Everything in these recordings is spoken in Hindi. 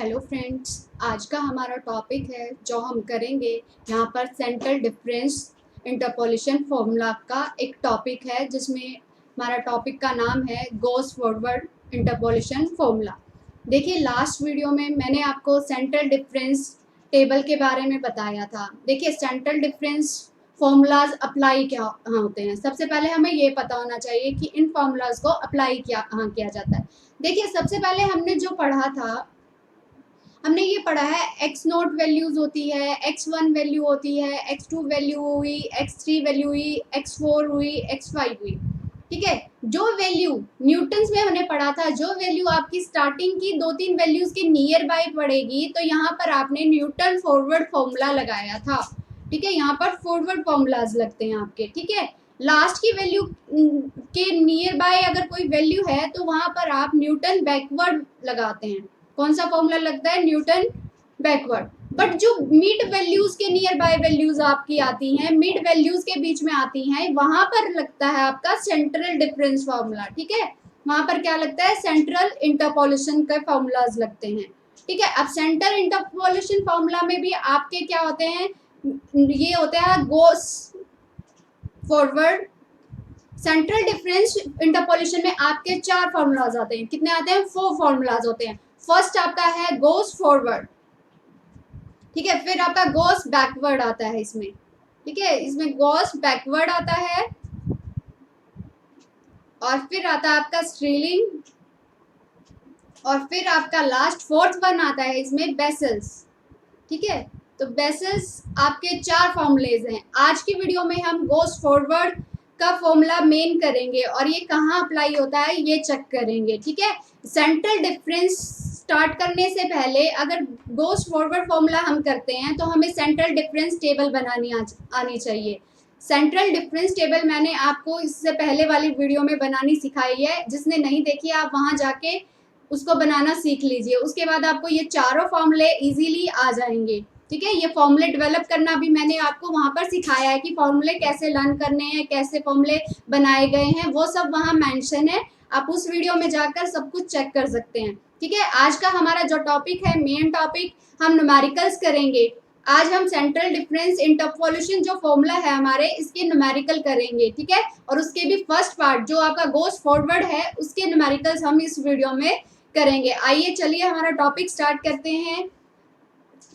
हेलो फ्रेंड्स, आज का हमारा टॉपिक है जो हम करेंगे यहाँ पर सेंट्रल डिफरेंस इंटरपोलेशन फॉर्मूला का एक टॉपिक है जिसमें हमारा टॉपिक का नाम है गोस फॉरवर्ड इंटरपोलेशन फॉर्मूला। देखिए, लास्ट वीडियो में मैंने आपको सेंट्रल डिफरेंस टेबल के बारे में बताया था। देखिए, सेंट्रल डिफरेंस फॉर्मूलाज अप्लाई क्या होते हैं। सबसे पहले हमें ये पता होना चाहिए कि इन फॉर्मूलाज को अप्लाई किया जाता है। देखिए, सबसे पहले हमने जो पढ़ा था, हमने ये पढ़ा है एक्स नोट वैल्यूज होती है, एक्स वन वैल्यू होती है, एक्स टू वैल्यू हुई, एक्स थ्री वैल्यू हुई, एक्स फोर हुई, एक्स फाइव हुई। ठीक है, जो वैल्यू न्यूटन्स में हमने पढ़ा था, जो वैल्यू आपकी स्टार्टिंग की दो तीन वैल्यूज के नियर बाय पड़ेगी, तो यहाँ पर आपने न्यूटन फॉरवर्ड फॉर्मूला लगाया था। ठीक है, यहाँ पर फॉरवर्ड फॉर्मूलाज लगते हैं आपके। ठीक है, लास्ट की वैल्यू के नियर बाय अगर कोई वैल्यू है तो वहां पर आप न्यूटन बैकवर्ड लगाते हैं। कौन सा फॉर्मूला लगता है? Newton backward. बट जो मिड वैल्यूज के नियर बाय वैल्यूज आपकी आती हैं, मिड वैल्यूज के बीच में आती हैं, वहां पर लगता है आपका सेंट्रल डिफरेंस फॉर्मूला। ठीक है, वहां पर क्या लगता है? सेंट्रल इंटरपोलेशन के फॉर्मूलाज लगते हैं। ठीक है, अब सेंट्रल इंटरपोलेशन फॉर्मूला में भी आपके क्या होते हैं? ये होता है गोस फॉरवर्ड। सेंट्रल डिफरेंस इंटरपोलेशन में आपके चार फॉर्मूलाज आते हैं। कितने आते हैं? 4 फॉर्मूलाज होते हैं। फर्स्ट आपका है गोस फॉरवर्ड। ठीक है, फिर आपका गोस बैकवर्ड आता है इसमें। ठीक है, इसमें गोस बैकवर्ड आता है, और फिर आता है आपका स्ट्रीलिंग, और फिर आपका लास्ट फोर्थ वन आता है इसमें बेसल्स। ठीक है, तो बेसल्स आपके चार फॉर्मूलेज हैं। आज की वीडियो में हम गोस फॉरवर्ड का फॉर्मूला मेन करेंगे और ये कहाँ अप्लाई होता है ये चेक करेंगे। ठीक है, सेंट्रल डिफरेंस स्टार्ट करने से पहले अगर गोस फॉरवर्ड फॉर्मूला हम करते हैं तो हमें सेंट्रल डिफरेंस टेबल बनानी आनी चाहिए। सेंट्रल डिफरेंस टेबल मैंने आपको इससे पहले वाली वीडियो में बनानी सिखाई है। जिसने नहीं देखी आप वहां जाके उसको बनाना सीख लीजिए। उसके बाद आपको ये चारों फॉर्मूले इजीली आ जाएंगे। ठीक है, ये फॉर्मूले डेवलप करना भी मैंने आपको वहां पर सिखाया है कि फॉर्मूले कैसे लर्न करने हैं, कैसे फॉर्मूले बनाए गए हैं, वो सब वहां मेंशन है। आप उस वीडियो में जाकर सब कुछ चेक कर सकते हैं। ठीक है, आज का हमारा जो टॉपिक है, मेन टॉपिक, हम न्यूमेरिकल्स करेंगे। आज हम सेंट्रल डिफरेंस इंटरपोलेशन जो फॉर्मूला है हमारे, इसके न्यूमेरिकल करेंगे। ठीक है, और उसके भी फर्स्ट पार्ट जो आपका गोस फॉरवर्ड है उसके न्यूमेरिकल्स हम इस वीडियो में करेंगे। आइए चलिए हमारा टॉपिक स्टार्ट करते हैं।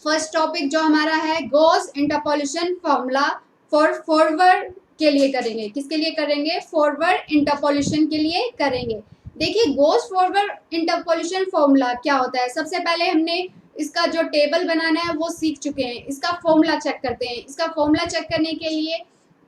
फर्स्ट टॉपिक जो हमारा है गोस इंटरपोलेशन फॉर्मूला फॉर फॉरवर्ड के लिए करेंगे। किसके लिए करेंगे? फॉरवर्ड इंटरपोलेशन के लिए करेंगे। देखिए, गोस फॉरवर्ड इंटरपोलेशन फॉर्मूला क्या होता है। सबसे पहले हमने इसका जो टेबल बनाना है वो सीख चुके हैं। इसका फॉर्मूला चेक करते हैं। इसका फॉर्मूला चेक करने के लिए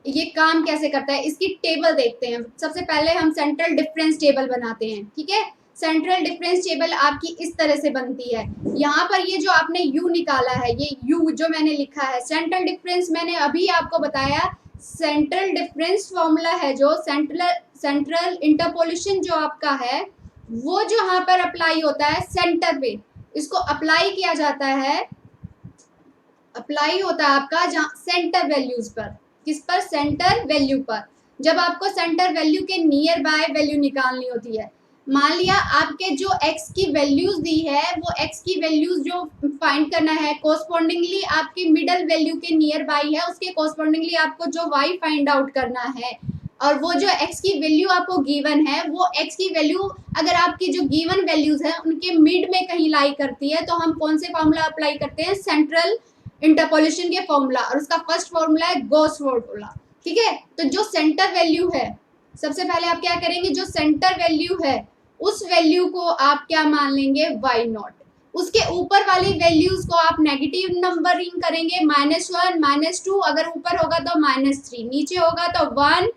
ये काम कैसे करता है इसकी टेबल देखते हैं। सबसे पहले हम सेंट्रल डिफरेंस टेबल बनाते हैं। ठीक है, सेंट्रल डिफरेंस टेबल आपकी इस तरह से बनती है। यहाँ पर ये जो आपने U निकाला है, ये U जो मैंने लिखा है, सेंट्रल डिफरेंस मैंने अभी आपको बताया। सेंट्रल डिफरेंस फॉर्मूला है जो सेंट्रल इंटरपोलेशन जो आपका है वो जो यहाँ पर अप्लाई होता है सेंटर पे, इसको अप्लाई किया जाता है, अप्लाई होता है आपका जहाँ सेंटर वैल्यूज पर। किस पर? सेंटर वैल्यू पर। जब आपको सेंटर वैल्यू के नियर बाय वैल्यू निकालनी होती है, मान लिया आपके जो x की वैल्यूज दी है वो x की वैल्यूज जो फाइंड करना है कोरस्पॉन्डिंगली आपकी मिडल वैल्यू के नियर बाय है, उसके कोरस्पॉन्डिंगली आपको जो y फाइंड आउट करना है, और वो जो x की वैल्यू आपको गिवन है वो x की वैल्यू अगर आपकी जो गिवन वैल्यूज है उनके मिड में कहीं लाई करती है तो हम कौन से फॉर्मूला अप्लाई करते हैं? सेंट्रल इंटरपोलेशन के फॉर्मूला, और उसका फर्स्ट फॉर्मूला है गोस फॉर्मूला। ठीक है, तो जो सेंटर वैल्यू है, सबसे पहले आप क्या करेंगे? जो सेंटर वैल्यू है उस वैल्यू को आप क्या मान लेंगे? y not. उसके ऊपर वाली वैल्यूज को आप नेगेटिव नंबरिंग करेंगे, -1, -2, अगर ऊपर होगा तो -3, नीचे होगा तो 1,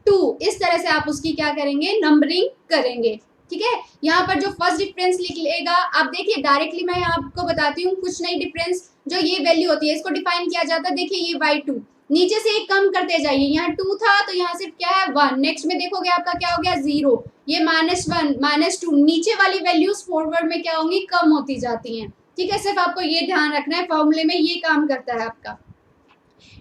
2, इस तरह से आप उसकी क्या करेंगे? नंबरिंग करेंगे। ठीक है, यहाँ पर जो फर्स्ट डिफरेंस लिख लेगा, आप देखिए डायरेक्टली मैं आपको बताती हूँ, कुछ नहीं, डिफरेंस जो ये वैल्यू होती है इसको डिफाइन किया जाता है। देखिए ये y2, नीचे से एक कम करते जाइए, यहाँ 2 था तो यहाँ सिर्फ क्या है? 1। नेक्स्ट में देखोगे आपका क्या हो गया? 0। ये -1, -2, नीचे वाली वैल्यूज फॉरवर्ड में क्या होंगी? कम होती जाती हैं। ठीक है, सिर्फ आपको ये ध्यान रखना है, फॉर्मूले में ये काम करता है आपका।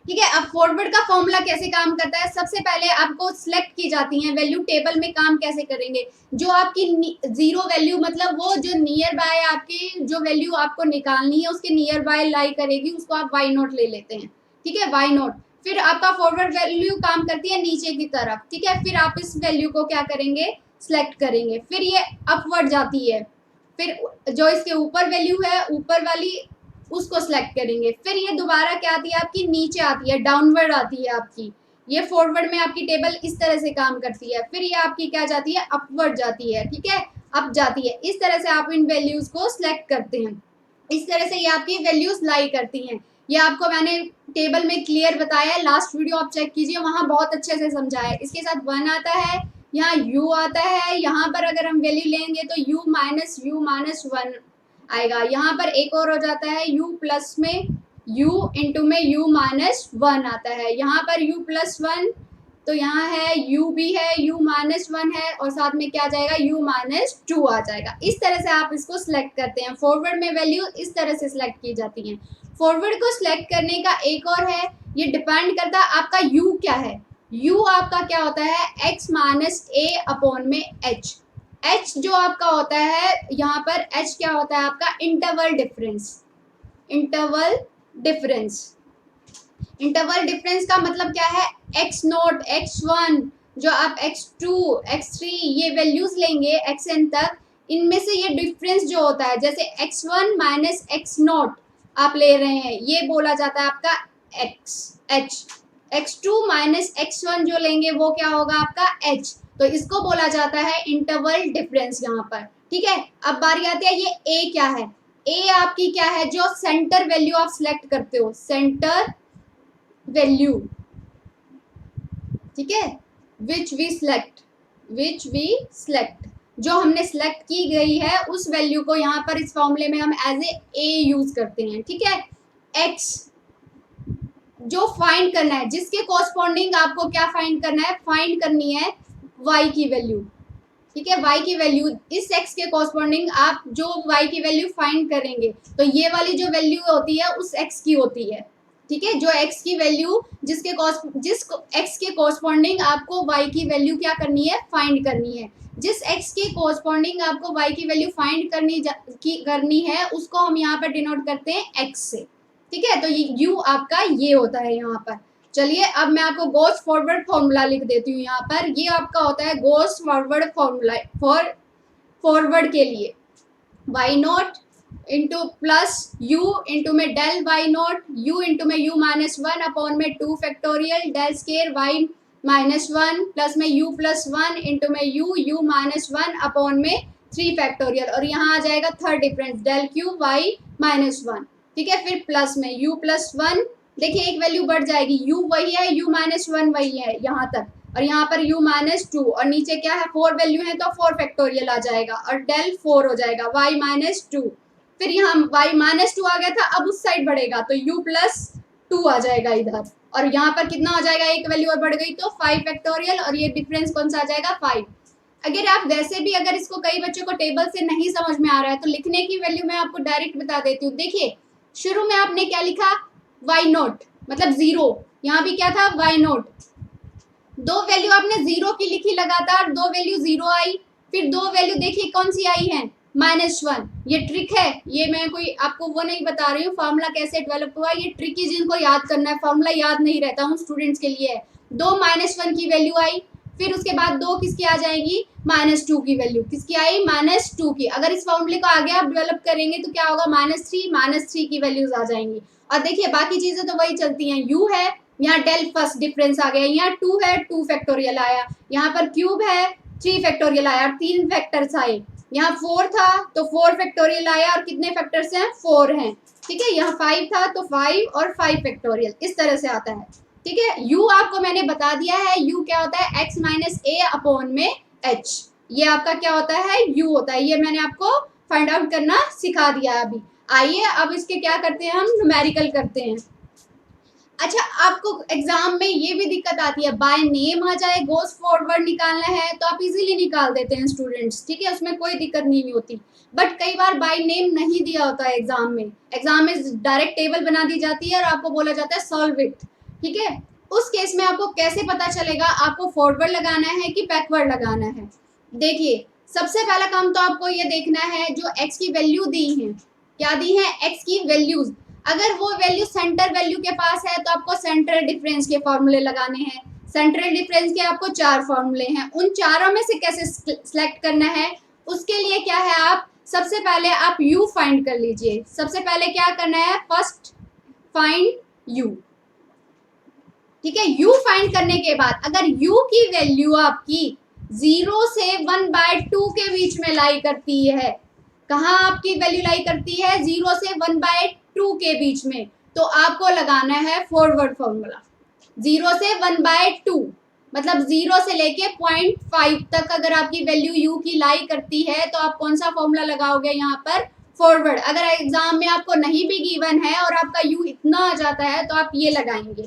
ठीक है। अब फॉरवर्ड का फॉर्मूला कैसे काम करता है, सबसे पहले आपको सिलेक्ट की जाती है वैल्यू। टेबल में काम कैसे करेंगे, जो आपकी जीरो वैल्यू मतलब वो जो नियर बाय आपकी जो वैल्यू आपको निकालनी है उसके नियर बाय लाई करेगी, उसको आप वाई नोट ले लेते हैं। ठीक है, वाई नोट। फिर आपका फॉरवर्ड वैल्यू काम करती है नीचे की तरफ। ठीक है, फिर आप इस वैल्यू को क्या करेंगे, सिलेक्ट करेंगे। फिर ये अपवर्ड जाती है, फिर जो इसके ऊपर वैल्यू है ऊपर वाली उसको सिलेक्ट करेंगे। फिर ये दोबारा क्या आती है आपकी, नीचे आती है, डाउनवर्ड आती है आपकी। ये फॉरवर्ड में आपकी टेबल इस तरह से काम करती है। फिर ये आपकी क्या जाती है, अपवर्ड जाती है। ठीक है, अप जाती है। इस तरह से आप इन वैल्यूज को सिलेक्ट करते हैं। इस तरह से ये आपकी वैल्यूज लाई करती हैं। ये आपको मैंने टेबल में क्लियर बताया है, लास्ट वीडियो आप चेक कीजिए, वहां बहुत अच्छे से समझाया है। इसके साथ 1 आता है, यहाँ u आता है। यहाँ पर अगर हम वैल्यू लेंगे तो u माइनस 1 आएगा। यहाँ पर एक और हो जाता है u प्लस में u इंटू में u माइनस 1 आता है। यहाँ पर u प्लस 1 तो यहाँ है u भी है, u माइनस 1 है और साथ में क्या आ जाएगा, u माइनस 2 आ जाएगा। इस तरह से आप इसको सिलेक्ट करते हैं। फॉरवर्ड में वैल्यू इस तरह से सिलेक्ट की जाती हैं। फॉरवर्ड को सिलेक्ट करने का एक और है, ये डिपेंड करता है आपका u क्या है। u आपका क्या होता है, x माइनस a अपॉन में h। h जो आपका होता है, यहाँ पर h क्या होता है आपका, interval difference. Interval difference, interval difference का मतलब क्या है, x नोट, x1, जो आप x2 x3 ये वैल्यूज लेंगे xn तक, इनमें से ये डिफरेंस जो होता है, जैसे x1 माइनस x नोट आप ले रहे हैं, ये बोला जाता है आपका h। x2 माइनस x1 जो लेंगे वो क्या होगा आपका h, तो इसको बोला जाता है इंटरवल डिफरेंस यहाँ पर। ठीक है, अब बारी आती है ये a क्या है। a आपकी क्या है, जो सेंटर वैल्यू आप सिलेक्ट करते हो, सेंटर वैल्यू। ठीक है, विच वी सिलेक्ट, जो हमने सिलेक्ट की गई है उस वैल्यू को यहाँ पर इस फॉर्मूले में हम एज ए यूज करते हैं। ठीक है, x जो फाइंड करना है, जिसके कॉरस्पॉन्डिंग आपको क्या फाइंड करना है, फाइंड करनी है y की वैल्यू। ठीक है, y की वैल्यू, इस x के कॉरस्पॉन्डिंग आप जो y की वैल्यू फाइंड करेंगे तो ये वाली जो वैल्यू होती है उस x की होती है। ठीक है, जो x की वैल्यू जिस x के कॉरस्पॉन्डिंग आपको y की वैल्यू क्या करनी है, फाइंड करनी है। जिस x के कॉरस्पॉन्डिंग आपको y की वैल्यू फाइंड करनी है उसको हम यहाँ पर डिनोट करते हैं x से। ठीक है, तो ये u आपका ये होता है यहाँ पर। चलिए अब मैं आपको गोस फॉरवर्ड फॉर्मूला लिख देती हूँ यहाँ पर। ये आपका होता है गोस फॉरवर्ड फॉर्मूला फॉरवर्ड के लिए, y nought into plus u into में del y nought, u into में यू माइनस 1 अपॉन में 2 factorial del square y minus 1 plus में यू प्लस 1 इंटू में यू माइनस 1 अपॉन में 3 फैक्टोरियल, और यहाँ आ जाएगा third difference del cube y minus 1। ठीक है, फिर प्लस में u प्लस 1, देखिए एक वैल्यू बढ़ जाएगी, u वही है, u माइनस 1 वही है यहाँ तक, और यहाँ पर u माइनस 2, और नीचे क्या है 4 वैल्यू है तो 4 फैक्टोरियल आ जाएगा और डेल 4 हो जाएगा y माइनस 2। फिर यहाँ y माइनस 2 आ गया था, अब उस साइड बढ़ेगा तो u प्लस 2 आ जाएगा इधर, और यहाँ पर कितना हो जाएगा, एक वैल्यू और बढ़ गई तो 5 फैक्टोरियल, और ये डिफरेंस कौन सा आ जाएगा 5। अगर आप वैसे भी अगर इसको कई बच्चों को टेबल से नहीं समझ में आ रहा है तो लिखने की वैल्यू मैं आपको डायरेक्ट बता देती हूँ। देखिए शुरू में आपने क्या लिखा, वाई नोट मतलब 0, यहाँ भी क्या था वाई नोट, दो वैल्यू आपने 0 की लिखी लगातार, दो वैल्यू 0 आई, फिर दो वैल्यू देखिए कौन सी आई है -1। ये ट्रिक है, ये मैं कोई आपको वो नहीं बता रही हूँ फार्मूला कैसे डेवलप हुआ, ये ट्रिक ही जिनको याद करना है, फार्मूला याद नहीं रहता हूँ स्टूडेंट्स के लिए है। दो -1 की वैल्यू आई, फिर उसके बाद दो किसकी आ जाएगी, -2 की वैल्यू किसकी आई, -2 की। अगर इस फॉर्मूले को आगे आप डेवलप करेंगे तो क्या होगा, -3 की वैल्यूज आ जाएंगी। और देखिए बाकी चीजें तो वही चलती हैं, u है, यहाँ डेल फर्स्ट डिफरेंस आ गया, यहाँ 2 है 2 फैक्टोरियल आया, यहाँ पर क्यूब है 3 फैक्टोरियल आया, 3 फैक्टर्स आए, यहाँ 4 था तो 4 फैक्टोरियल आया, और कितने फैक्टर्स हैं 4 हैं। ठीक है, यहाँ 5 था तो 5 और 5 फैक्टोरियल, इस तरह से आता है। ठीक है, u आपको मैंने बता दिया है, u क्या होता है x माइनस ए अपॉन में h, ये आपका क्या होता है u होता है, ये मैंने आपको फाइंड आउट करना सिखा दिया है अभी। आइए अब इसके क्या करते हैं, हम न्यूमेरिकल करते हैं। अच्छा, आपको एग्जाम में ये भी दिक्कत आती है, बाय नेम आ जाए गोस फॉरवर्ड निकालना है तो आप इजीली निकाल देते हैं स्टूडेंट्स, ठीक है, उसमें कोई दिक्कत नहीं होती। बट कई बार बाय नेम नहीं दिया होता है एग्जाम में, डायरेक्ट टेबल बना दी जाती है और आपको बोला जाता है सॉल्व इट। ठीक है। उस केस में आपको कैसे पता चलेगा आपको फॉरवर्ड लगाना है कि बैकवर्ड लगाना है? देखिए, सबसे पहला काम तो आपको ये देखना है जो x की वैल्यू दी है, क्या दी है? x की वैल्यूज। अगर वो वैल्यू सेंटर वैल्यू के पास है तो आपको सेंट्रल डिफरेंस के फॉर्मूले लगाने हैं। सेंट्रल डिफरेंस के आपको 4 फॉर्मूले हैं, उन चारों में से कैसे सिलेक्ट करना है उसके लिए क्या है, आप सबसे पहले आप u फाइंड कर लीजिए। सबसे पहले क्या करना है, फर्स्ट फाइंड u। ठीक है, u फाइंड करने के बाद अगर u की वैल्यू आपकी 0 से 1/2 के बीच में लाई करती है, कहाँ आपकी वैल्यू लाई करती है? 0 से 1/2 के बीच में, तो आपको लगाना है फॉरवर्ड फॉर्मूला। 0 से 1/2 मतलब 0 से लेके 0.5 तक अगर आपकी वैल्यू u की लाई करती है तो आप कौन सा फॉर्मूला लगाओगे यहाँ पर? फॉरवर्ड। अगर एग्जाम में आपको नहीं भी गिवन है और आपका u इतना आ जाता है तो आप ये लगाएंगे।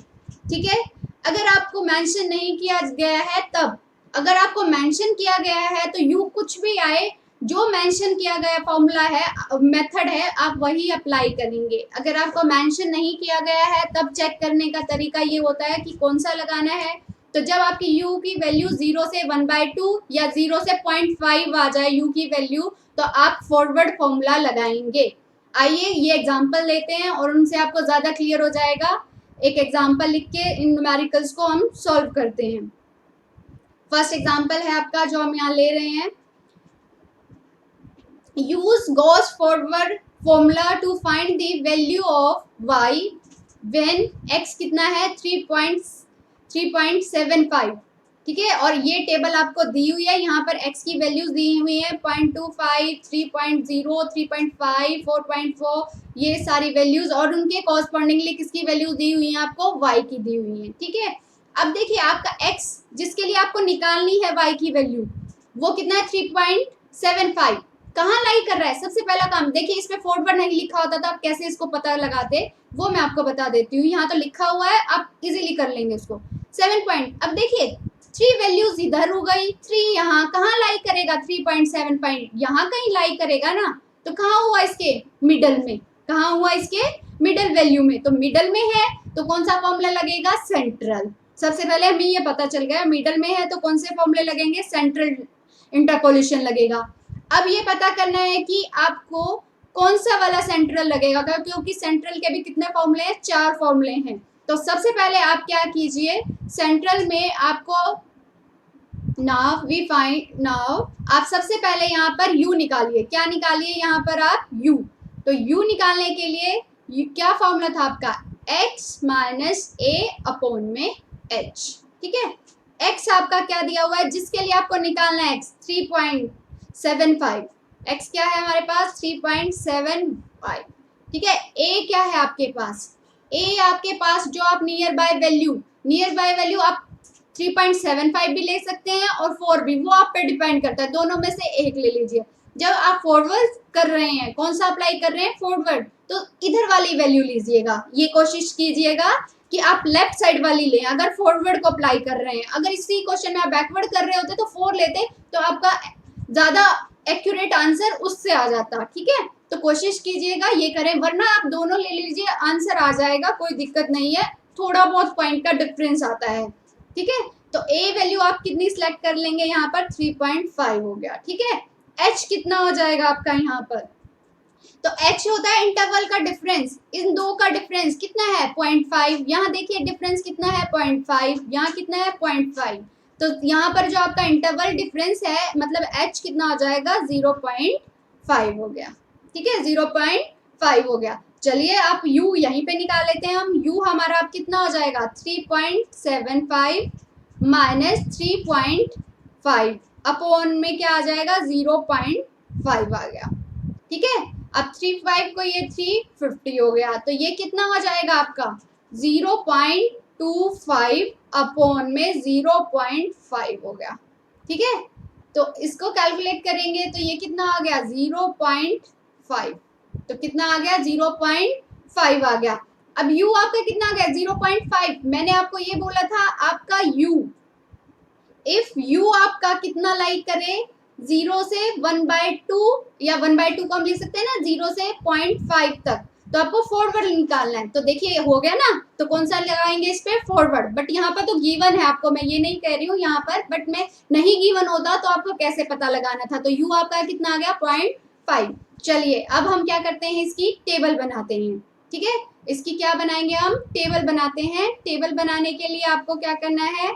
ठीक है, अगर आपको मेंशन नहीं किया गया है तब, अगर आपको मेंशन किया गया है तो u कुछ भी आए, जो मेंशन किया गया फॉर्मूला है, मेथड है, आप वही अप्लाई करेंगे। अगर आपको मेंशन नहीं किया गया है तब चेक करने का तरीका ये होता है कि कौन सा लगाना है। तो जब आपकी u की वैल्यू 0 से 1/2 या 0 से 0.5 आ जाए u की वैल्यू, तो आप फॉरवर्ड फॉर्मूला लगाएंगे। आइए ये एग्जांपल लेते हैं और उनसे आपको ज़्यादा क्लियर हो जाएगा। एक एग्जांपल लिख के इन न्यूमेरिकल्स को हम सॉल्व करते हैं। फर्स्ट एग्जांपल है आपका जो हम यहाँ ले रहे हैं, use Gauss forward formula to find the value of y when x कितना है? 3.75। ठीक है, और ये टेबल आपको दी हुई है, यहाँ पर x की वैल्यूज दी हुई है 0.25, 3.0, 3.5, 4.4, ये सारी वैल्यूज, और उनके कॉरस्पॉन्डिंगली किसकी वैल्यूज दी हुई है? आपको y की दी हुई है। ठीक है, अब देखिए आपका x जिसके लिए आपको निकालनी है y की वैल्यू, वो कितना है? 3.75। कहाँ लाई कर रहा है? सबसे पहला काम देखिए, इसमें फॉरवर्ड नहीं लिखा होता था, आप कैसे इसको पता लगाते वो मैं आपको बता देती हूँ। यहाँ तो लिखा हुआ है, आप इजीली कर लेंगे उसको। 7 पॉइंट, अब देखिए 3 वैल्यूज इधर हो गई, 3 यहाँ, कहाँ लाई करेगा? 3.7 पॉइंट यहाँ कहीं लाई करेगा ना, तो कहाँ हुआ? इसके मिडल में। कहाँ हुआ? इसके मिडल वैल्यू में। तो मिडल में है तो कौन सा फॉर्मूला लगेगा? सेंट्रल। सबसे पहले हमें ये पता चल गया मिडल में है तो कौन से फॉर्मूले लगेंगे? सेंट्रल इंटरपोलेशन लगेगा। अब ये पता करना है कि आपको कौन सा वाला सेंट्रल लगेगा, क्योंकि सेंट्रल के भी कितने फॉर्मूले हैं? 4 फॉर्मूले हैं। तो सबसे पहले आप क्या कीजिए, सेंट्रल में आपको नाउ आप सबसे पहले यहाँ पर u निकालिए। क्या निकालिए यहाँ पर आप? u। तो u निकालने के लिए क्या फॉर्मूला था आपका? x माइनस a अपॉन में h। ठीक है, x आपका क्या दिया हुआ है जिसके लिए आपको निकालना है? x 3.75। x क्या है हमारे पास? 3.75। ठीक है, a क्या है आपके पास? a आपके पास जो आप नियर बाय वैल्यू आप 3.75 भी ले सकते हैं और 4 भी, वो आप पे डिपेंड करता है, दोनों में से एक ले लीजिए। जब आप फॉरवर्ड कर रहे हैं, कौन सा अप्लाई कर रहे हैं? फॉरवर्ड, तो इधर वाली वैल्यू लीजिएगा। ये कोशिश कीजिएगा कि आप लेफ्ट साइड वाली लें अगर फॉरवर्ड को अप्लाई कर रहे हैं। अगर इसी क्वेश्चन में आप बैकवर्ड कर रहे होते तो 4 लेते तो आपका ज़्यादा एक्यूरेट आंसर उससे आ जाता। ठीक है, तो कोशिश कीजिएगा ये करें, वरना आप दोनों ले लीजिए, आंसर आ जाएगा, कोई दिक्कत नहीं है। थोड़ा बहुत पॉइंट का डिफरेंस आता है। ठीक है, तो a वैल्यू आप कितनी सिलेक्ट कर लेंगे? यहाँ पर 3.5 हो गया। ठीक है, h कितना हो जाएगा आपका यहाँ पर? तो h होता है इंटरवल का डिफरेंस, इन दो का डिफरेंस कितना है? 0.5। यहाँ देखिए डिफरेंस कितना है? 0.5। यहाँ कितना है? 0.5। तो यहाँ पर जो आपका इंटरवल डिफरेंस है मतलब h कितना हो जाएगा? 0.5 हो गया। ठीक है, 0.5 हो गया। चलिए आप u यहीं पे निकाल लेते हैं हम। u हमारा आप कितना हो जाएगा? 3.75 माइनस 3.5 अपॉन में क्या आ जाएगा? 0.5 आ गया। ठीक है, अब 3.5 को ये 350 हो गया, तो ये कितना हो जाएगा आपका? 0.25 अपॉन में 0.5 हो गया। ठीक है, तो इसको कैलकुलेट करेंगे तो ये कितना आ गया? 0.5। तो कितना आ गया? 0.5 आ गया। अब u आपका कितना आ गया? 0.5। मैंने आपको ये बोला था आपका u, इफ u आपका कितना लाई करे? 0 से 1/2 या 1/2 को हम लिख सकते हैं ना, 0 से 0.5 तक। तो आपको फॉरवर्ड निकालना है। तो देखिए हो गया ना, तो कौन सा लगाएंगे इस पे, फॉरवर्ड। बट यहाँ पर तो गिवन है आपको, मैं ये नहीं कह रही हूँ यहाँ पर, बट मैं नहीं गिवन होता तो आपको कैसे पता लगाना था। तो यू आपका कितना आ गया, 0.5। चलिए अब हम क्या करते हैं, इसकी टेबल बनाते हैं। ठीक है, इसकी क्या बनाएंगे, हम टेबल बनाते हैं। टेबल बनाने के लिए आपको क्या करना है,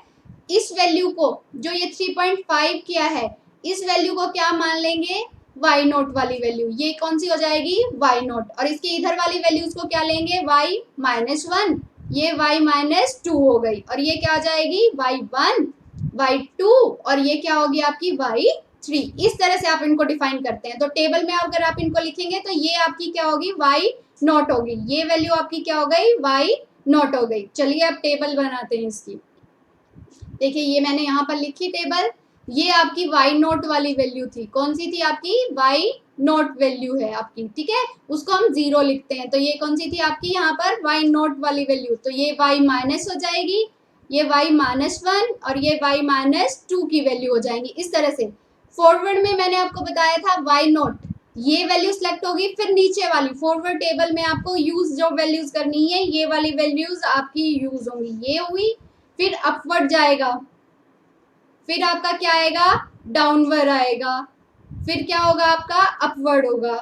इस वैल्यू को, जो ये 3.5 किया है, इस वैल्यू को क्या मान लेंगे, वाई नोट वाली वैल्यू। ये कौन सी हो जाएगी, वाई नोट। और इसके इधर वाली वैल्यूज को क्या लेंगे, y-1, ये y-2 हो गई। और ये क्या आ जाएगी, y1, y2, और ये क्या होगी आपकी y3। इस तरह से आप इनको डिफाइन करते हैं। तो टेबल में अगर आप इनको लिखेंगे तो ये आपकी क्या होगी, y नोट होगी। ये वैल्यू आपकी क्या हो गई, y नोट हो गई। चलिए अब टेबल बनाते हैं इसकी। देखिए ये मैंने यहाँ पर लिखी टेबल, ये आपकी वाई नोट वाली वैल्यू थी। कौन सी थी आपकी, वाई नोट वैल्यू है आपकी। ठीक है, उसको हम 0 लिखते हैं। तो ये कौन सी थी आपकी यहाँ पर, वाई नोट वाली वैल्यू। तो ये वाई माइनस हो जाएगी, ये y-1 और ये y-2 की वैल्यू हो जाएंगी। इस तरह से फॉरवर्ड में मैंने आपको बताया था वाई नोट, ये वैल्यू सिलेक्ट होगी। फिर नीचे वाली फॉरवर्ड टेबल में आपको यूज जो वैल्यूज करनी है, ये वाली वैल्यूज आपकी यूज होंगी। ये हुई, फिर अपवर्ड जाएगा, फिर आपका क्या आएगा, डाउनवर्ड आएगा, फिर क्या होगा आपका, अपवर्ड होगा,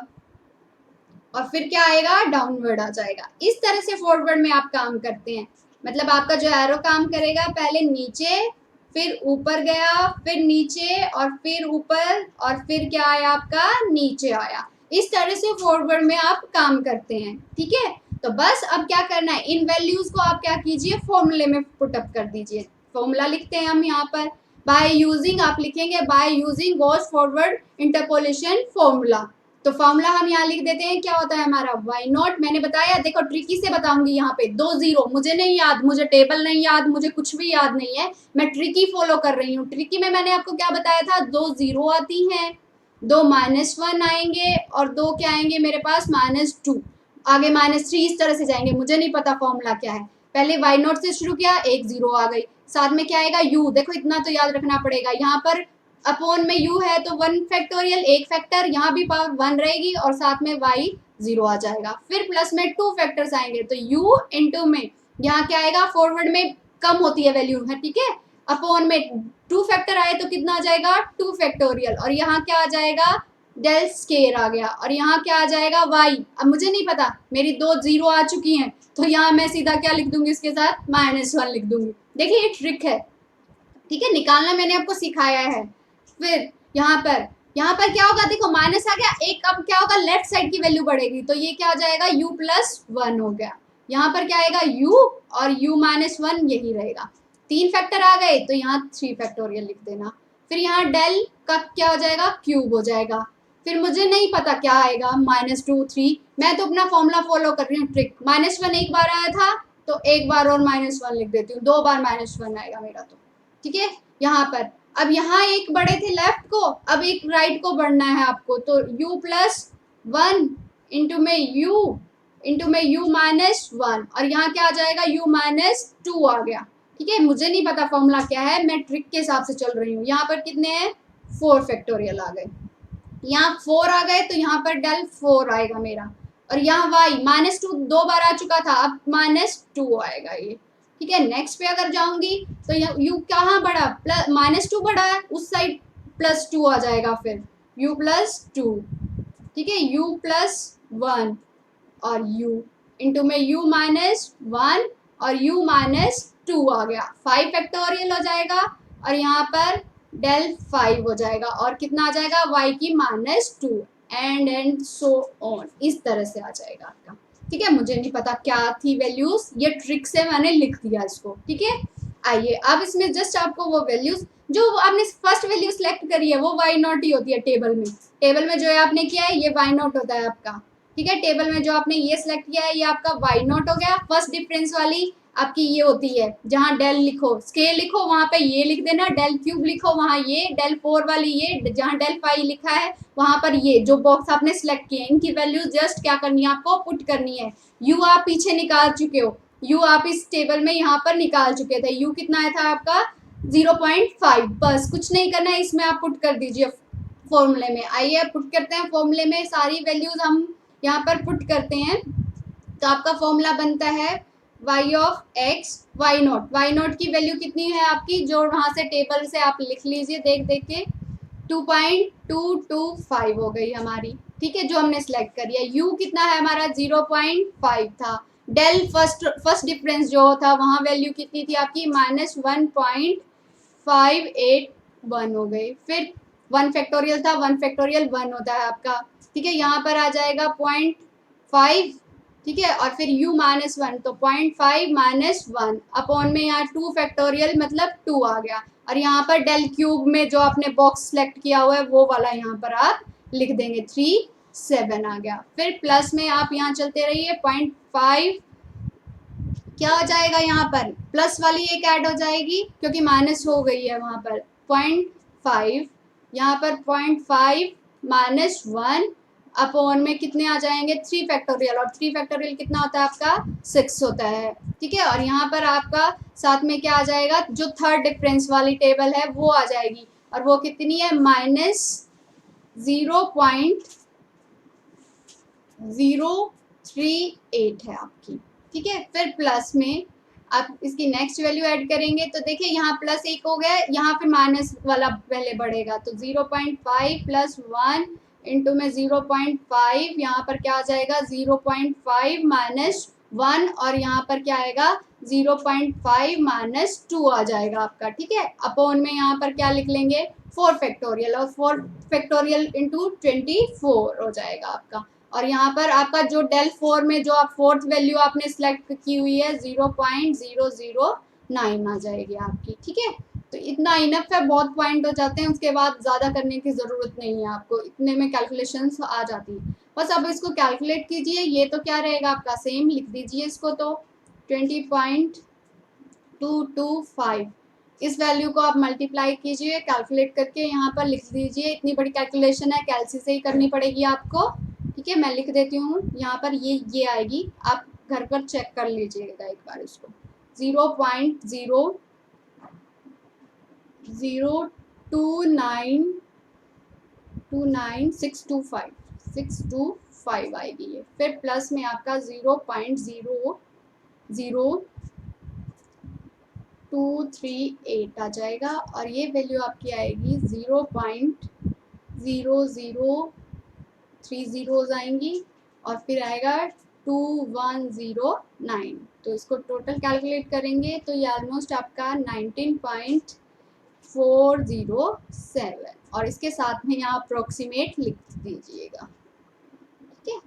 और फिर क्या आएगा, डाउनवर्ड आ जाएगा। इस तरह से फॉरवर्ड में आप काम करते हैं। मतलब आपका जो एरो काम करेगा, पहले नीचे, फिर ऊपर गया, फिर नीचे, और फिर ऊपर, और फिर क्या आया आपका, नीचे आया। इस तरह से फॉरवर्ड में आप काम करते हैं। ठीक है, तो बस अब क्या करना है, इन वैल्यूज को आप क्या कीजिए, फॉर्मूले में पुटअप कर दीजिए। फॉर्मूला लिखते हैं हम यहाँ पर, बाय यूजिंग, आप लिखेंगे by using Gauss forward interpolation formula. तो फॉर्मूला हम यहाँ लिख देते हैं, क्या होता है हमारा, वाई नॉट। मैंने बताया, देखो ट्रिकी से बताऊंगी, यहाँ पे 2 0 मुझे नहीं याद, मुझे टेबल नहीं याद, मुझे कुछ भी याद नहीं है, मैं ट्रिकी फॉलो कर रही हूँ। ट्रिकी में मैंने आपको क्या बताया था, 2 0 आती हैं, 2 -1 आएंगे, और 2 क्या आएंगे मेरे पास, -2, आगे -3, इस तरह से जाएंगे। मुझे नहीं पता फॉर्मूला क्या है। पहले वाई नॉट से शुरू किया, 1 0 आ गई, साथ में क्या आएगा, यू। देखो इतना तो याद रखना पड़ेगा, यहाँ पर अपॉन में u है तो 1 फैक्टोरियल, 1 फैक्टर, यहाँ भी पावर 1 रहेगी, और साथ में y 0 आ जाएगा। फिर प्लस में 2 फैक्टर्स आएंगे, तो u इंटू में यहाँ क्या आएगा, फॉरवर्ड में कम होती है वैल्यू है। ठीक है, अपॉन में 2 फैक्टर आए तो कितना आ जाएगा, 2 फैक्टोरियल, और यहाँ क्या आ जाएगा, डेल स्केयर आ गया, और यहाँ क्या आ जाएगा, y। अब मुझे नहीं पता, मेरी 2 0 आ चुकी हैं, तो यहाँ मैं सीधा क्या लिख दूंगी, इसके साथ -1 लिख दूंगी। देखिए ये ट्रिक है। ठीक है, निकालना मैंने आपको सिखाया है। फिर यहाँ पर क्या होगा, देखो माइनस आ गया एक, अब क्या होगा, लेफ्ट साइड की वैल्यू बढ़ेगी, तो ये क्या हो जाएगा, u+1 हो गया। यहाँ पर क्या आएगा, u, और u-1 यही रहेगा। 3 फैक्टर आ गए तो यहाँ 3 फैक्टोरियल लिख देना। फिर यहाँ डेल का क्या हो जाएगा, क्यूब हो जाएगा। फिर मुझे नहीं पता क्या आएगा, -2 3, मैं तो अपना फॉर्मूला फॉलो कर रही हूँ, ट्रिक। -1 एक बार आया था तो एक बार और -1 लिख देती हूँ, 2 बार -1 आएगा मेरा तो। ठीक है, यहाँ पर अब यहाँ एक बढ़े थे लेफ्ट को, अब एक राइट को बढ़ना है आपको, तो u+1 इंटू में u-1, और यहाँ क्या आ जाएगा, u-2 आ गया। ठीक है, मुझे नहीं पता फॉर्मूला क्या है, मैं ट्रिक के हिसाब से चल रही हूँ। यहाँ पर कितने हैं, 4 फैक्टोरियल आ गए, यहाँ 4 आ गए, तो यहाँ पर डेल 4 आएगा मेरा, और यहाँ y -2 2 बार आ चुका था, अब -2 आएगा ये। ठीक है, नेक्स्ट पे अगर जाऊंगी तो u कहाँ बढ़ा, -2 बढ़ा है, उस साइड +2 आ जाएगा, फिर u+2। ठीक है, u+1 और u इंटू में u-1 और u-2 आ गया, 5 फैक्टोरियल हो जाएगा, और यहाँ पर डेल 5 हो जाएगा, और कितना आ जाएगा, y की -2, एंड सो ऑन, इस तरह से आ जाएगा आपका। ठीक है, मुझे नहीं पता क्या थी वैल्यूज, ये ट्रिक से मैंने लिख दिया इसको। ठीक है, आइए अब इसमें जस्ट आपको वो वैल्यूज जो आपने फर्स्ट वैल्यू सेलेक्ट करी है वो वाई नॉट ही होती है टेबल में। टेबल में जो है आपने किया है ये वाई नॉट होता है आपका। ठीक है, टेबल में जो आपने ये सिलेक्ट किया है ये आपका वाई नॉट हो गया। फर्स्ट डिफरेंस वाली आपकी ये होती है, जहाँ डेल लिखो, स्केल लिखो वहाँ पे ये लिख देना, डेल क्यूब लिखो वहाँ ये, डेल 4 वाली ये, जहाँ डेल 5 लिखा है वहाँ पर ये जो बॉक्स आपने सिलेक्ट किए इनकी वैल्यू जस्ट क्या करनी है, आपको पुट करनी है। यू आप पीछे निकाल चुके हो, यू आप इस टेबल में यहाँ पर निकाल चुके थे। यू कितना आया था आपका 0.5, बस कुछ नहीं करना है, इसमें आप पुट कर दीजिए फॉर्मूले में। आइए पुट करते हैं फॉर्मूले में, सारी वैल्यूज हम यहाँ पर पुट करते हैं। तो आपका फॉर्मूला बनता है y of x y not की वैल्यू कितनी है आपकी, जो वहां से टेबल से आप लिख लीजिए देख देख के, 2.225 हो गई हमारी, ठीक है, जो हमने सेलेक्ट करी है। u कितना है हमारा 0.5 था। डेल फर्स्ट डिफरेंस जो था वहां वैल्यू कितनी थी आपकी, -1.581 हो गई। फिर 1 फैक्टोरियल था, 1 फैक्टोरियल 1 होता है आपका, ठीक है, यहाँ पर आ जाएगा 0.5, ठीक है, और फिर u -1 तो 0.5 -1 अपॉन में यहाँ 2 फैक्टोरियल मतलब 2 आ गया, और यहाँ पर डेल क्यूब में जो आपने बॉक्स सेलेक्ट किया हुआ है वो वाला यहाँ पर आप लिख देंगे, 37 आ गया। फिर प्लस में आप यहाँ चलते रहिए, 0.5 क्या हो जाएगा, यहाँ पर प्लस वाली एक ऐड हो जाएगी क्योंकि माइनस हो गई है वहाँ पर, 0.5 यहाँ पर 0.5 -1 अपॉन में कितने आ जाएंगे, 3 फैक्टोरियल, और 3 फैक्टोरियल कितना होता है आपका 6 होता है, ठीक है, और यहाँ पर आपका साथ में क्या आ जाएगा, जो थर्ड डिफरेंस वाली टेबल है वो आ जाएगी, और वो कितनी है -0.038 है आपकी, ठीक है। फिर प्लस में आप इसकी नेक्स्ट वैल्यू ऐड करेंगे तो देखिए यहाँ प्लस 1 हो गया, यहाँ फिर माइनस वाला पहले बढ़ेगा, तो 0.5 + 1 इंटू में 0.5, यहाँ पर क्या आ जाएगा 0.5 -1, और यहाँ पर क्या आएगा 0.5 -2 आ जाएगा आपका, ठीक है, अपॉन में यहाँ पर क्या लिख लेंगे 4 फैक्टोरियल, और 4 फैक्टोरियल इंटू 24 हो जाएगा आपका, और यहाँ पर आपका जो डेल 4 में जो आप फोर्थ वैल्यू आपने सेलेक्ट की हुई है 0.009 आ जाएगी आपकी, ठीक है। तो इतना इनफ है, बहुत पॉइंट हो जाते हैं, उसके बाद ज़्यादा करने की ज़रूरत नहीं है आपको, इतने में कैलकुलेशंस आ जाती है। बस अब इसको कैलकुलेट कीजिए, ये तो क्या रहेगा आपका सेम लिख दीजिए इसको, तो 20.225 इस वैल्यू को आप मल्टीप्लाई कीजिए कैलकुलेट करके, यहाँ पर लिख दीजिए, इतनी बड़ी कैलकुलेशन है कैलसी से ही करनी पड़ेगी आपको, ठीक है, मैं लिख देती हूँ यहाँ पर, ये आएगी, आप घर पर चेक कर लीजिएगा एक बार इसको, 0.0292625 आएगी ये। फिर प्लस में आपका 0.00238 आ जाएगा, और ये वैल्यू आपकी आएगी 0.00 3 जीरोज आएंगी, और फिर आएगा 2109, तो इसको टोटल कैलकुलेट करेंगे तो ये ऑलमोस्ट आपका 19.407, और इसके साथ में यहाँ अप्रोक्सीमेट लिख दीजिएगा, ठीक है,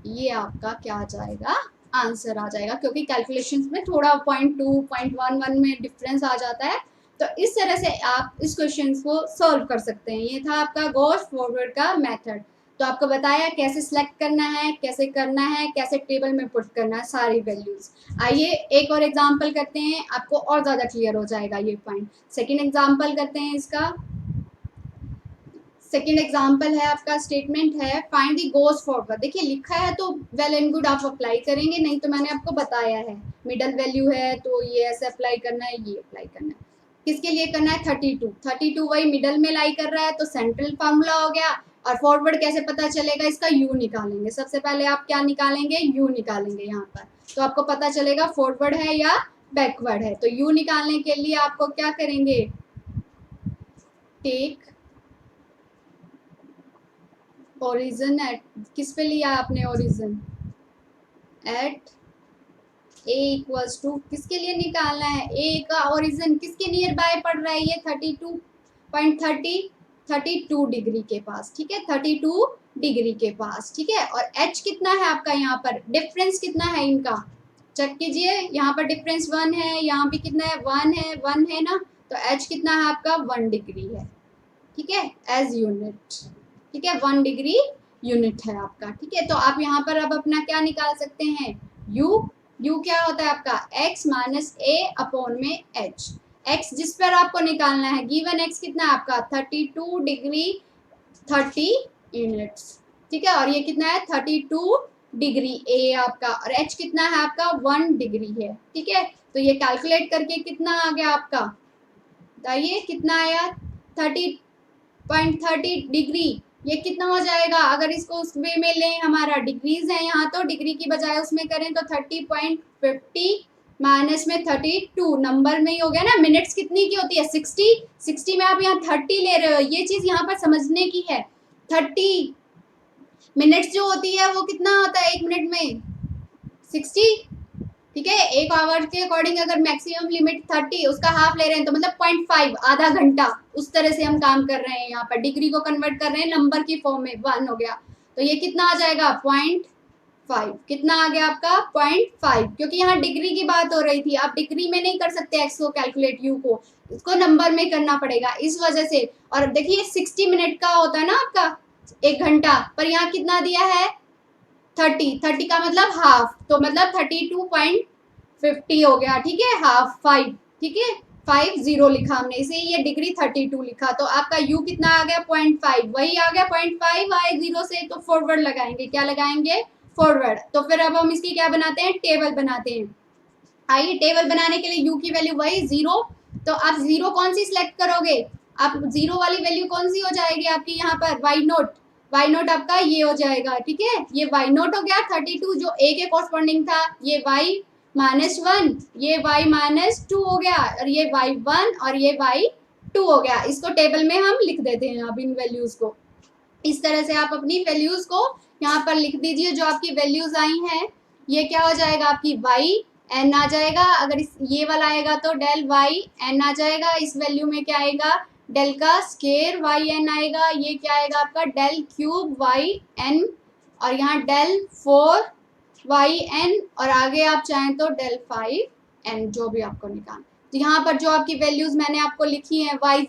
ये आपका क्या आ जाएगा आंसर आ जाएगा, क्योंकि कैलकुलेशंस में थोड़ा 0.2 0.11 में डिफरेंस आ जाता है, तो इस तरह से आप इस क्वेश्चन को सॉल्व कर सकते हैं। ये था आपका गॉस फॉरवर्ड का मेथड, तो आपको बताया कैसे सिलेक्ट करना है, कैसे करना है, कैसे टेबल में पुट करना है सारी वैल्यूज। आइए एक और एग्जांपल करते हैं, आपको और ज़्यादा क्लियर हो जाएगा ये पॉइंट। सेकंड एग्जांपल करते हैं इसका। सेकेंड एग्जाम्पल है आपका, स्टेटमेंट है फाइंड द गोज फॉरवर्ड। देखिए लिखा है तो वेल एंड गुड आप अप्लाई करेंगे, नहीं तो मैंने आपको बताया है मिडल वैल्यू है तो ये ऐसे अप्लाई करना है, ये अप्लाई करना है, किसके लिए करना है 32 वही मिडल में लाई कर रहा है तो सेंट्रल फार्मूला हो गया। और फॉरवर्ड कैसे पता चलेगा, इसका यू निकालेंगे, सबसे पहले आप क्या निकालेंगे यू निकालेंगे यहाँ पर, तो आपको पता चलेगा फॉरवर्ड है या बैकवर्ड है। तो यू निकालने के लिए आपको क्या करेंगे, टेक ओरिजिन एट, किस पे लिया आपने origin, at a equals to, किसके लिए निकालना है ए का ओरिजिन, किसके नियर बाय पड़ रहा है ये 32 डिग्री के पास, ठीक है 32 डिग्री के पास, ठीक है। और एच कितना है आपका, यहाँ पर डिफरेंस कितना है इनका चेक कीजिए, यहाँ पर डिफरेंस 1 है, यहाँ भी कितना है 1 है ना, तो एच कितना है आपका 1 डिग्री है, ठीक है, एज यूनिट, ठीक है 1 डिग्री यूनिट है आपका, ठीक है। तो आप यहाँ पर अब अपना क्या निकाल सकते हैं यू क्या होता है आपका x माइनस ए अपॉन में h, x जिस पर आपको निकालना है, गिवन x कितना है आपका 32 डिग्री 30 यूनिट्स, ठीक है, और ये कितना है 32 डिग्री ए आपका, और h कितना है आपका 1 डिग्री है, ठीक है। तो ये कैलकुलेट करके कितना आ गया आपका, बताइए कितना आया 30.30 डिग्री ये कितना हो जाएगा, अगर इसको उस वे में लें, हमारा डिग्रीज है यहाँ, तो डिग्री की बजाय उसमें करें तो 30.50 माइनस में 32, नंबर में ही हो गया ना। मिनट्स कितनी की होती है, 60 में आप यहाँ 30 ले रहे हो, ये चीज यहाँ पर समझने की है। 30 मिनट्स जो होती है वो कितना होता है एक मिनट में, 60, ठीक है। एक आवर के अकॉर्डिंग अगर मैक्सिमम लिमिट 30, उसका हाफ ले रहे हैं तो मतलब 0.5, आधा घंटा, उस तरह से हम काम कर रहे हैं। यहाँ पर डिग्री को कन्वर्ट कर रहे हैं नंबर की फॉर्म में, 1 हो गया, तो ये कितना आ जाएगा 0.5, कितना आ गया आपका 0.5, क्योंकि यहाँ डिग्री की बात हो रही थी। आप डिग्री में नहीं कर सकते एक्स को कैलकुलेट, यू को, इसको नंबर में करना पड़ेगा, इस वजह से। और देखिए 60 मिनट का होता है ना आपका एक घंटा, पर यहाँ कितना दिया है 30 का मतलब हाफ, तो मतलब 32.50 हो गया, ठीक है, हाफ 5, ठीक है, 50 लिखा हमने, इसे ये डिग्री 32 लिखा, तो आपका यू कितना आ गया 0.5, वही आ गया 0.5 आए 0 से, तो फॉरवर्ड लगाएंगे, क्या लगाएंगे फॉरवर्ड। तो फिर अब हम इसकी क्या बनाते हैं, टेबल बनाते हैं। आइए, टेबल बनाने के लिए यू की वैल्यू वही 0, तो आप 0 कौन सी सिलेक्ट करोगे, आप 0 वाली वैल्यू कौन सी हो जाएगी आपकी यहाँ पर, वाई नोट आपका ये हो जाएगा, ठीक है, ये वाई नोट हो गया 32 जो ए के कॉरस्पॉन्डिंग था, ये वाई -1, ये वाई -2 हो गया, और ये वाई 1 और ये वाई 2 हो गया। इसको टेबल में हम लिख देते हैं अब इन वैल्यूज को, इस तरह से आप अपनी वैल्यूज को यहाँ पर लिख दीजिए, जो आपकी वैल्यूज आई हैं। ये क्या हो जाएगा आपकी वाई एन आ जाएगा, अगर इस ये वाला आएगा तो डेल वाई एन आ जाएगा, इस वैल्यू में क्या आएगा डेल का स्केयर वाई एन आएगा, ये क्या आएगा आपका डेल क्यूब वाई एन, और यहाँ डेल 4 वाई एन, और आगे आप चाहें तो डेल 5 एन, जो भी आपको निकालना। तो यहाँ पर जो आपकी वैल्यूज मैंने आपको लिखी हैं, वाई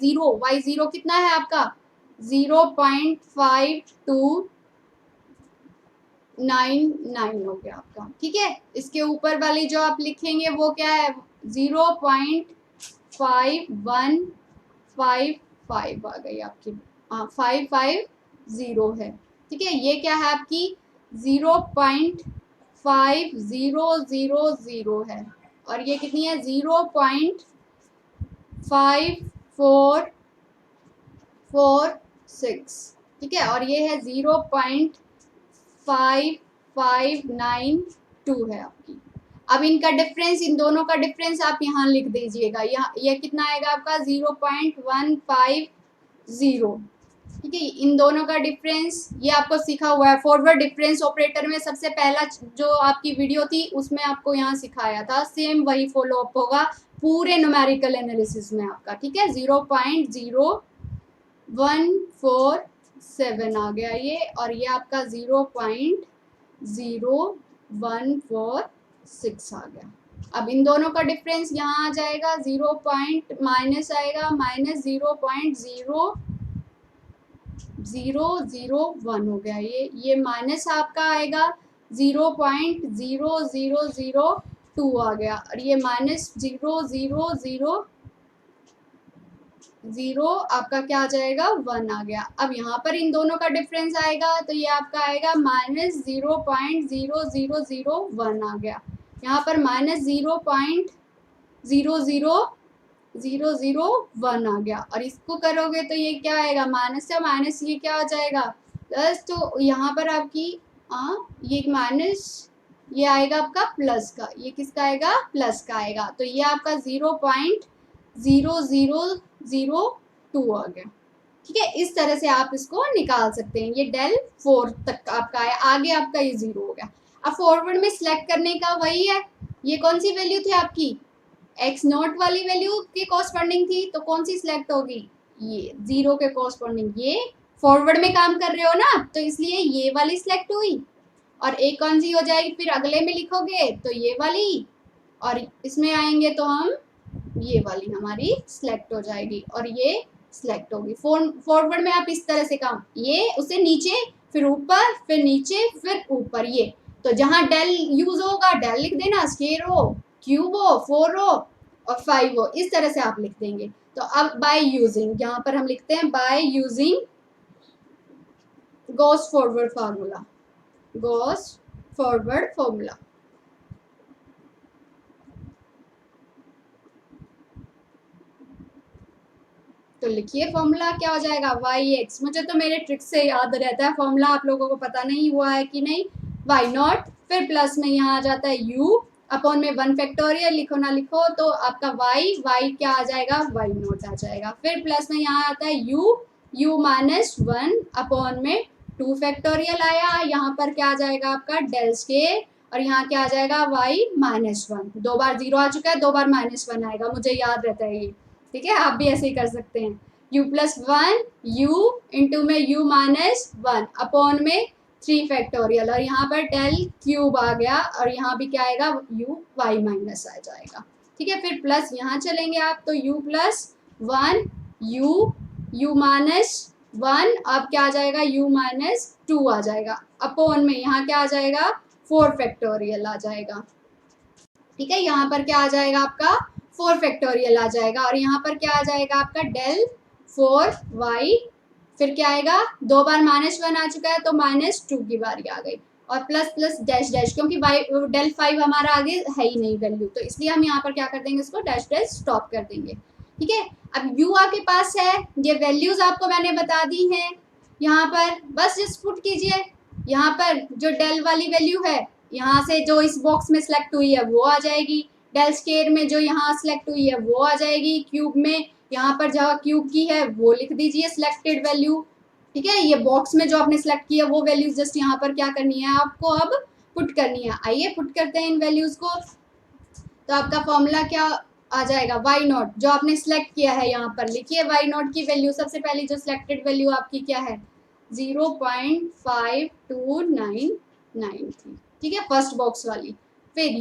जीरो कितना है आपका 0.5299 हो गया आपका, ठीक है। इसके ऊपर वाली जो आप लिखेंगे वो क्या है 0.5155 आ गई आपकी, हाँ 550 है, ठीक है। ये क्या है आपकी 0.5000 है, और ये कितनी है 0.5446, ठीक है, और ये है 0.5592 है आपकी। अब इनका डिफरेंस, इन दोनों का डिफरेंस आप यहाँ लिख दीजिएगा, यहाँ ये कितना आएगा आपका 0.150, ठीक है। इन दोनों का डिफरेंस ये आपको सीखा हुआ है, फॉरवर्ड डिफरेंस ऑपरेटर में सबसे पहला जो आपकी वीडियो थी उसमें आपको यहाँ सिखाया था, सेम वही फॉलो अप होगा पूरे न्यूमेरिकल एनालिसिस में आपका, ठीक है। 0.0147 आ गया ये, और ये आपका 0.0146 आ गया। अब इन दोनों का डिफरेंस यहाँ आ जाएगा, 0 पॉइंट माइनस आएगा -0.0001 हो गया, ये माइनस आपका आएगा 0.0002 आ गया, और ये -0.000 आपका क्या आ जाएगा 1 आ गया। अब यहाँ पर इन दोनों का डिफरेंस आएगा तो ये आपका आएगा -0.0001 आ गया, यहाँ पर -0.00001 आ गया, और इसको करोगे तो ये क्या आएगा माइनस से माइनस ये क्या हो जाएगा प्लस, तो यहाँ पर आपकी ये माइनस, ये आएगा आपका प्लस का, ये किसका आएगा प्लस का आएगा, तो ये आपका 0.0002 आ गया, ठीक है। इस तरह से आप इसको निकाल सकते हैं, ये डेल 4 तक आपका है, आगे आपका ये 0 हो गया। अब फॉरवर्ड में सिलेक्ट करने का वही है, ये कौन सी वैल्यू थी आपकी एक्स नॉट वाली वैल्यू के कॉरस्पॉन्डिंग थी, तो कौन सी सिलेक्ट होगी ये 0 के कॉरस्पॉन्डिंग, ये फॉरवर्ड में काम कर रहे हो ना तो इसलिए ये वाली सिलेक्ट हुई, और एक कौन सी हो जाएगी फिर अगले में लिखोगे तो ये वाली, और इसमें आएंगे तो हम ये वाली हमारी सिलेक्ट हो जाएगी, और ये सिलेक्ट होगी। फॉरवर्ड में आप इस तरह से काम, ये उसे नीचे फिर ऊपर फिर नीचे फिर ऊपर, ये तो जहां डेल यूज होगा डेल लिख देना, स्केयर हो क्यूब हो 4 हो और 5 हो, इस तरह से आप लिख देंगे। तो अब बाय यूजिंग, यहाँ पर हम लिखते हैं by using Gauss forward formula, Gauss forward formula. तो लिखिए फॉर्मूला क्या हो जाएगा, वाई एक्स, मुझे तो मेरे ट्रिक से याद रहता है फॉर्मूला, आप लोगों को पता नहीं हुआ है कि नहीं, वाई नॉट, फिर प्लस में यहाँ आ जाता है यू अपॉन में 1 फैक्टोरियल, लिखो ना लिखो तो आपका वाई, वाई क्या आ जाएगा, वाई नॉट आ जाएगा, फिर प्लस में यहाँ आता है यू माइनस 1 अपॉन में 2 फैक्टोरियल आया, यहाँ पर क्या आ जाएगा आपका डेल स्केयर, और यहाँ क्या आ जाएगा वाई माइनस 1, 2 बार 0 आ चुका है, 2 बार माइनस 1 आएगा, मुझे याद रहता है ये, ठीक है, आप भी ऐसे ही कर सकते हैं, u प्लस 1 u इंटू में u माइनस 1 अपॉन में 3 फैक्टोरियल, और यहाँ पर डेल क्यूब आ गया, और यहाँ भी क्या आएगा u y माइनस आ जाएगा, ठीक है, फिर प्लस यहाँ चलेंगे आप तो u प्लस 1 u माइनस 1, अब क्या आ जाएगा u माइनस 2 आ जाएगा, अपॉन में यहाँ क्या आ जाएगा 4 फैक्टोरियल आ जाएगा, ठीक है, यहाँ पर क्या आ जाएगा आपका 4 फैक्टोरियल आ जाएगा, और यहाँ पर क्या आ जाएगा आपका डेल 4y, फिर क्या आएगा 2 बार -1 आ चुका है तो -2 की बारी आ गई, और प्लस प्लस डैश डैश, क्योंकि डेल 5 हमारा आगे है ही नहीं वैल्यू, तो इसलिए हम यहाँ पर क्या कर देंगे, इसको डैश डैश स्टॉप कर देंगे, ठीक है। अब u आपके पास है, ये वैल्यूज आपको मैंने बता दी हैं, यहाँ पर बस जस्ट पुट कीजिए, यहाँ पर जो डेल वाली वैल्यू है यहाँ से जो इस बॉक्स में सिलेक्ट हुई है वो आ जाएगी, डेल स्केयर में जो यहाँ सिलेक्ट हुई है वो आ जाएगी, क्यूब में यहाँ पर जहाँ क्यूब की है वो लिख दीजिए सिलेक्टेड वैल्यू, ठीक है, ये बॉक्स में जो आपने सिलेक्ट किया वो वैल्यूज जस्ट यहाँ पर क्या करनी है आपको अब पुट करनी है, आइए पुट करते हैं इन वैल्यूज को, तो आपका फॉर्मूला क्या आ जाएगा, वाई नॉट जो आपने सिलेक्ट किया है यहाँ पर लिखिए, वाई नॉट की वैल्यू सबसे पहली जो सिलेक्टेड वैल्यू आपकी क्या है 0.5299 थी, ठीक है, फर्स्ट बॉक्स वाली, फिर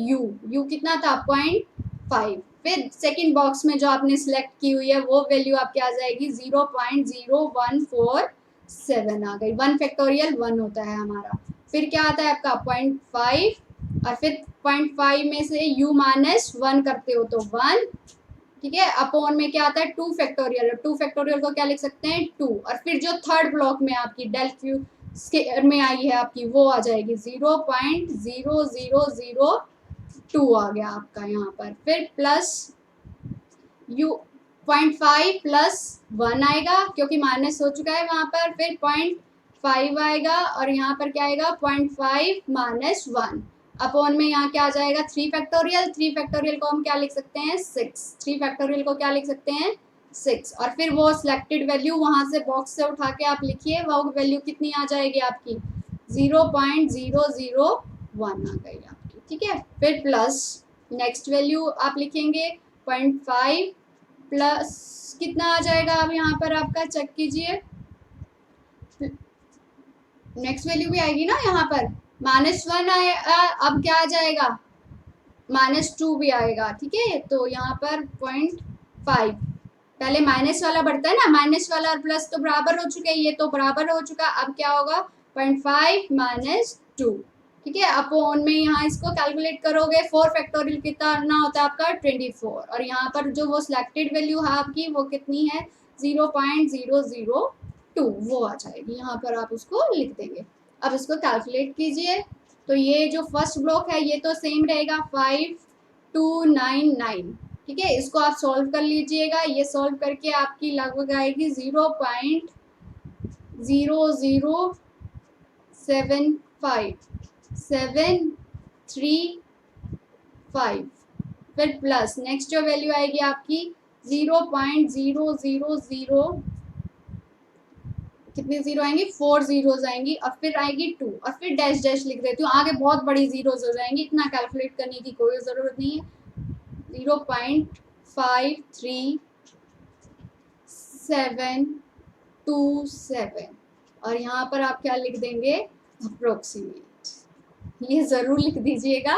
u कितना था 0.5, फिर सेकंड बॉक्स में जो आपने सिलेक्ट की हुई है वो वैल्यू आपकी आ जाएगी 0.0147 आ गई, 1 फैक्टोरियल 1 होता है हमारा, फिर क्या आता है आपका 0.5, और फिर 0.5 में से u माइनस 1 करते हो तो 1, ठीक है, अपॉन में क्या आता है 2 फैक्टोरियल, 2 फैक्टोरियल को क्या लिख सकते हैं 2, और फिर जो थर्ड ब्लॉक में आपकी डेल क्यू स्केयर में आई है आपकी वो आ जाएगी 0.0002 आ गया आपका यहाँ पर, फिर प्लस u 0.5 प्लस 1 आएगा क्योंकि माइनस हो चुका है वहाँ पर, फिर 0.5 आएगा, और यहाँ पर क्या आएगा 0.5 माइनस 1 अपॉन में यहाँ क्या आ जाएगा 3 फैक्टोरियल, 3 फैक्टोरियल को हम क्या लिख सकते हैं 6, 3 फैक्टोरियल को क्या लिख सकते हैं 6, और फिर वो सिलेक्टेड वैल्यू वहाँ से बॉक्स से उठा के आप लिखिए, वो वैल्यू कितनी आ जाएगी आपकी 0.001 आ गई आपकी, ठीक है, फिर प्लस नेक्स्ट वैल्यू आप लिखेंगे 0.5 प्लस कितना आ जाएगा, अब यहाँ पर आपका चेक कीजिए, नेक्स्ट वैल्यू भी आएगी ना यहाँ पर -1 आएगा, अब क्या आ जाएगा -2 भी आएगा, ठीक है, तो यहाँ पर 0.5 पहले माइनस वाला बढ़ता है ना, माइनस वाला और प्लस तो बराबर हो चुके हैं, ये तो बराबर हो चुका, अब क्या होगा 0.5 -2, ठीक है, अपॉन में यहाँ इसको कैलकुलेट करोगे 4 फैक्टोरियल कितना होता है आपका 24, और यहाँ पर जो वो सिलेक्टेड वैल्यू है आपकी वो कितनी है 0.002 वो आ जाएगी, यहाँ पर आप उसको लिख देंगे, अब इसको कैलकुलेट कीजिए, तो ये जो फर्स्ट ब्लॉक है ये तो सेम रहेगा 5299, ठीक है, इसको आप सॉल्व कर लीजिएगा, ये सॉल्व करके आपकी लगभग आएगी 0.0075735, फिर प्लस नेक्स्ट जो वैल्यू आएगी आपकी 0.000 कितने जीरो आएंगी 4 जीरोज आएंगी, और फिर आएगी 2, और फिर डैश डैश लिख देती हूँ, आगे बहुत बड़ी जीरोज हो जाएंगी, इतना कैलकुलेट करने की कोई ज़रूरत नहीं है, 0.532727, और यहाँ पर आप क्या लिख देंगे अप्रोक्सीमेट, ये ज़रूर लिख दीजिएगा,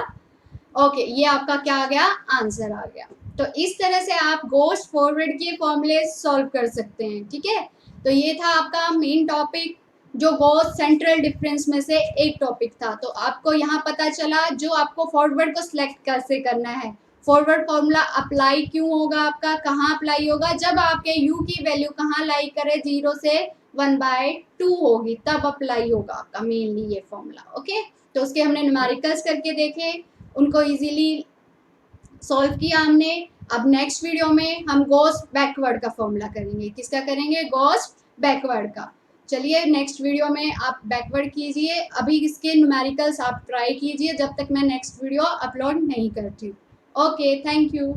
ओके, ये आपका क्या आ गया आंसर आ गया, तो इस तरह से आप गोस्ट फॉरवर्ड के फॉर्मूले सॉल्व कर सकते हैं, ठीक है, तो ये था आपका मेन टॉपिक जो बहुत सेंट्रल डिफरेंस में से एक टॉपिक था, तो आपको यहाँ पता चला जो आपको फॉरवर्ड को सिलेक्ट कैसे करना है, फॉरवर्ड फॉर्मूला अप्लाई क्यों होगा आपका, कहाँ अप्लाई होगा, जब आपके u की वैल्यू कहाँ लाई करे 0 से 1/2 होगी तब अप्लाई होगा आपका मेनली ये फॉर्मूला, ओके, तो उसके हमने न्यूमेरिकल्स करके देखे, उनको इजीली सॉल्व किया हमने, अब नेक्स्ट वीडियो में हम गॉस बैकवर्ड का फॉर्मूला करेंगे। किसका करेंगे? गॉस बैकवर्ड का। चलिए नेक्स्ट वीडियो में आप बैकवर्ड कीजिए। अभी इसके न्यूमेरिकल्स आप ट्राई कीजिए जब तक मैं नेक्स्ट वीडियो अपलोड नहीं करती हूँ। Okay, thank you.